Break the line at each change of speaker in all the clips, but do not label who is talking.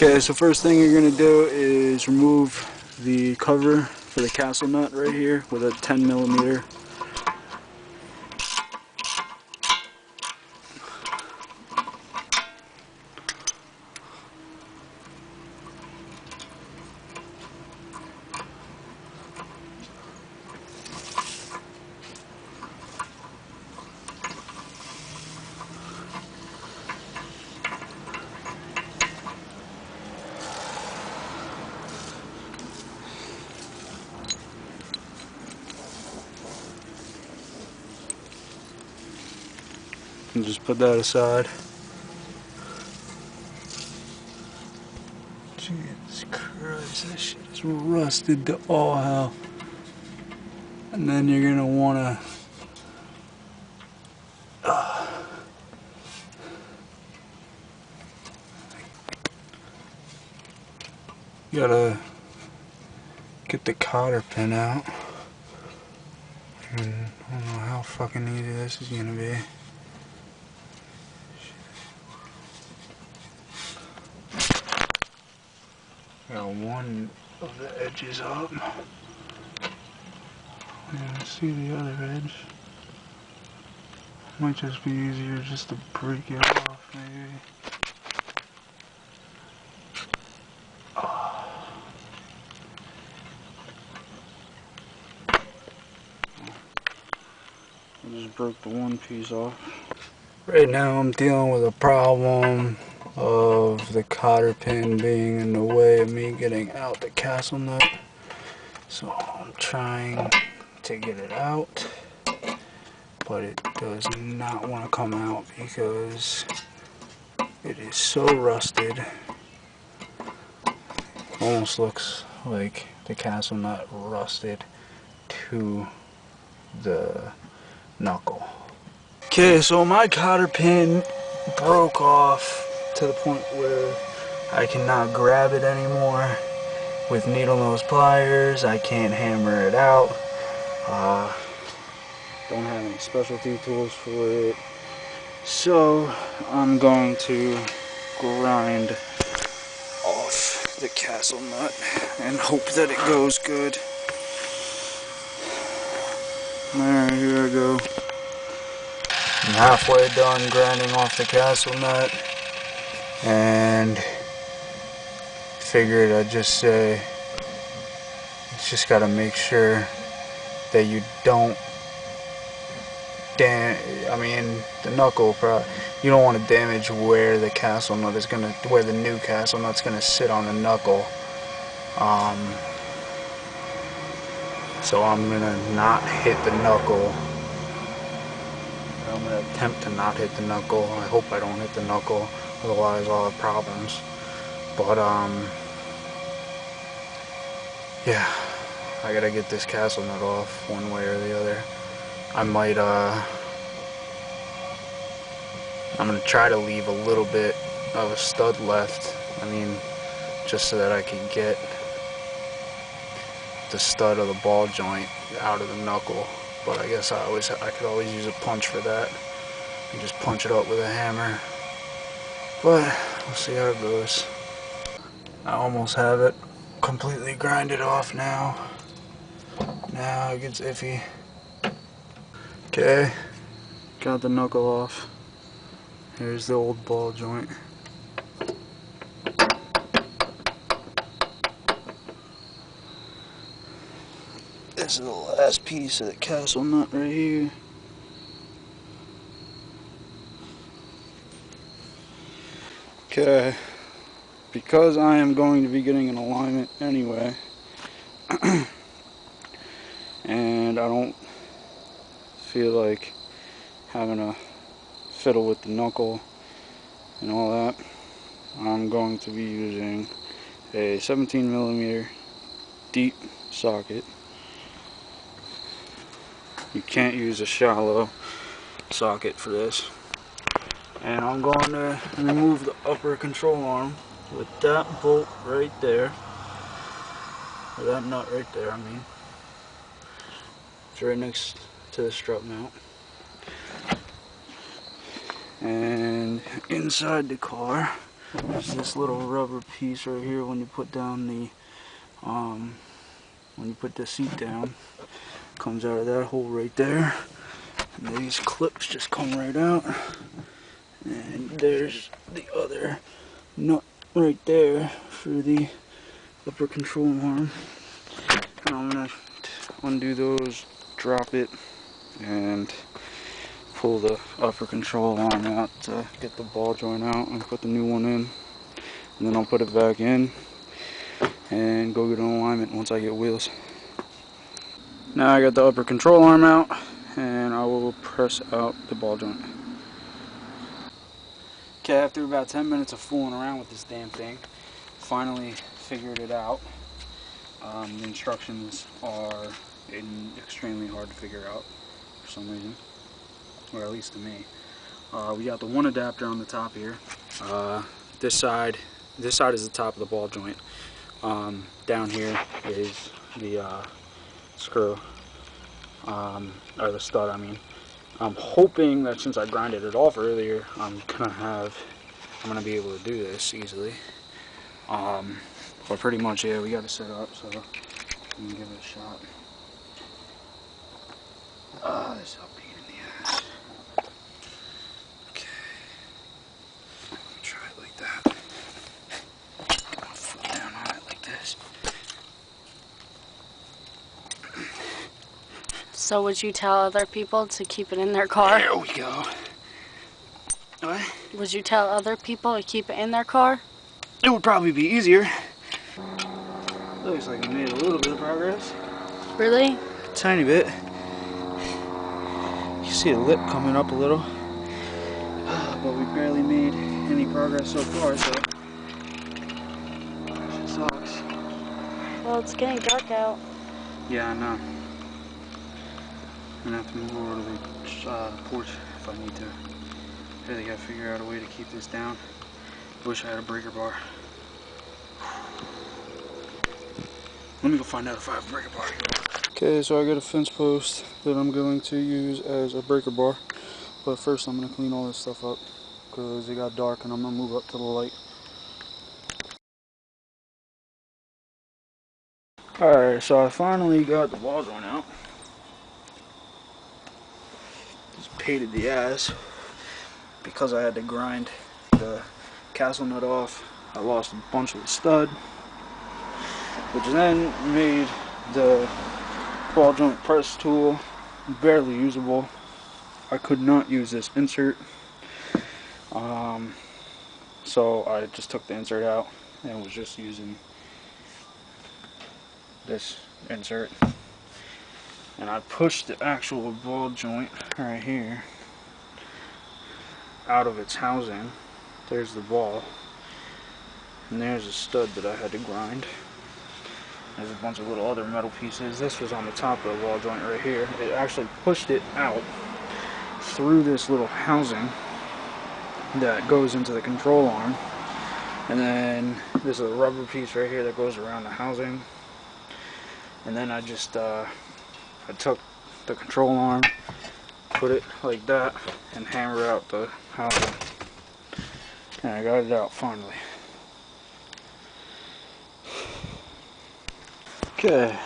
Okay, so first thing you're going to do is remove the cover for the castle nut right here with a 10mm. And just put that aside. Jesus Christ, that shit is rusted to all hell. And then you're gonna wanna you gotta get the cotter pin out. And I don't know how fucking easy this is gonna be. Got one of the edges up. And see the other edge. Might just be easier just to break it off, maybe. I just broke the one piece off. Right now I'm dealing with a problem of the cotter pin being in the way of me getting out the castle nut. So I'm trying to get it out, but it does not want to come out because it is so rusted. Almost looks like the castle nut rusted to the knuckle. Okay, so my cotter pin broke off to the point where I cannot grab it anymore with needle nose pliers. I can't hammer it out. Don't have any specialty tools for it. So I'm going to grind off the castle nut and hope that it goes good. Alright, here I go. I'm halfway done grinding off the castle nut, and figured I'd just say, it's just gotta make sure that you don't the knuckle, you don't want to damage where the castle nut is gonna, where the new castle nut's gonna sit on the knuckle. So I'm gonna not hit the knuckle. I'm gonna attempt to not hit the knuckle. I hope I don't hit the knuckle, otherwise I'll have problems. But yeah, I gotta get this castle nut off one way or the other. I might I'm gonna try to leave a little bit of a stud left. I mean, just so that I can get the stud of the ball joint out of the knuckle. But I guess I could always use a punch for that. And just punch it up with a hammer. But we'll see how it goes. I almost have it completely grinded off now. Now it gets iffy. Okay, got the knuckle off. Here's the old ball joint. This is the last piece of the castle nut right here. Okay, because I am going to be getting an alignment anyway, and I don't feel like having to fiddle with the knuckle and all that, I'm going to be using a 17mm deep socket. You can't use a shallow socket for this. And I'm going to remove the upper control arm with that bolt right there, or that nut right there, I mean. It's right next to the strut mount. And inside the car, There's this little rubber piece right here when you put down the when you put the seat down. Comes out of that hole right there. And these clips just come right out. And there's the other nut right there for the upper control arm. And I'm gonna undo those, drop it, and pull the upper control arm out to get the ball joint out and put the new one in. And then I'll put it back in and go get an alignment once I get wheels. Now I got the upper control arm out, and I will press out the ball joint. Okay, after about 10 minutes of fooling around with this damn thing, finally figured it out. The instructions are extremely hard to figure out for some reason, or at least to me. We got the one adapter on the top here. This side is the top of the ball joint. Down here is the screw, or the stud, I mean. I'm hoping that since I grinded it off earlier, I'm gonna be able to do this easily. But pretty much, yeah, we got it set up, so we can give it a shot. This is a pain in the ass. Okay, try it like that. Put my foot down on it like this.
So would you tell other people to keep it in their car?
There we go. What?
Would you tell other people to keep it in their car?
It would probably be easier. Looks like we made a little bit of progress.
Really?
Tiny bit. You see the lip coming up a little. But we barely made any progress so far, so it sucks.
Well, it's getting dark out.
Yeah, I know. I'm gonna have to move over to the porch if I need to. Really gotta figure out a way to keep this down. Wish I had a breaker bar. Let me go find out if I have a breaker bar. Okay, so I got a fence post that I'm going to use as a breaker bar. But first I'm gonna clean all this stuff up because it got dark and I'm gonna move up to the light. Alright, so I finally got the ball joint out. Just painted the ass because I had to grind the castle nut off. I lost a bunch of the stud, which then made the ball joint press tool barely usable. I could not use this insert, so I just took the insert out and was just using this insert. And I pushed the actual ball joint right here out of its housing. There's the ball, and there's a stud that I had to grind. There's a bunch of little other metal pieces. This was on the top of the ball joint right here. It actually pushed it out through this little housing that goes into the control arm, and then there's a rubber piece right here that goes around the housing. And then I just I took the control arm, put it like that, and hammered out the housing. And I got it out finally. Okay.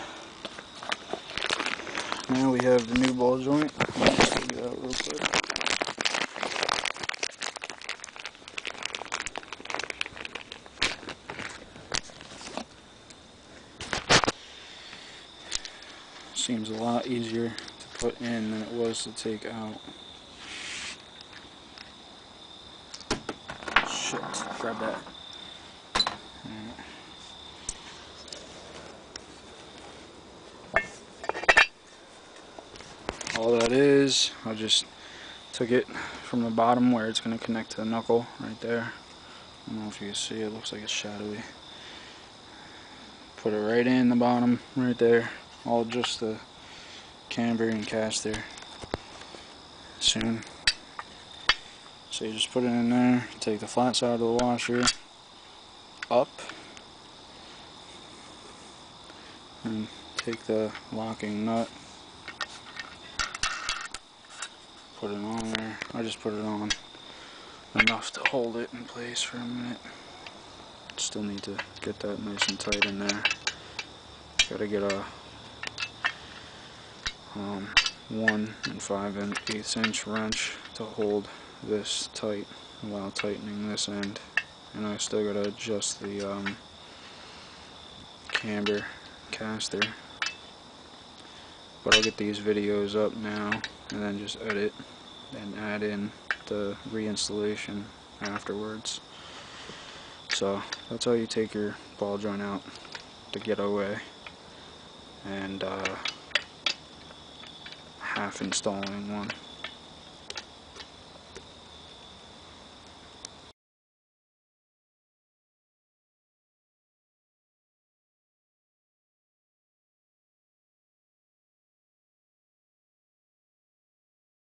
Now we have the new ball joint. Let's take it out real quick. Seems a lot easier to put in than it was to take out. Shit, grab that. All that is, I just took it from the bottom where it's going to connect to the knuckle right there. I don't know if you can see, it looks like it's shadowy. Put it right in the bottom right there. All just the camber and caster soon. So you just put it in there, take the flat side of the washer up, and take the locking nut, put it on there. I just put it on enough to hold it in place for a minute. Still need to get that nice and tight in there. Gotta get a 1 5/8 inch wrench to hold this tight while tightening this end, and I still gotta adjust the camber caster. But I'll get these videos up now and then just edit and add in the reinstallation afterwards. So that's how you take your ball joint out to get away, and half installing one.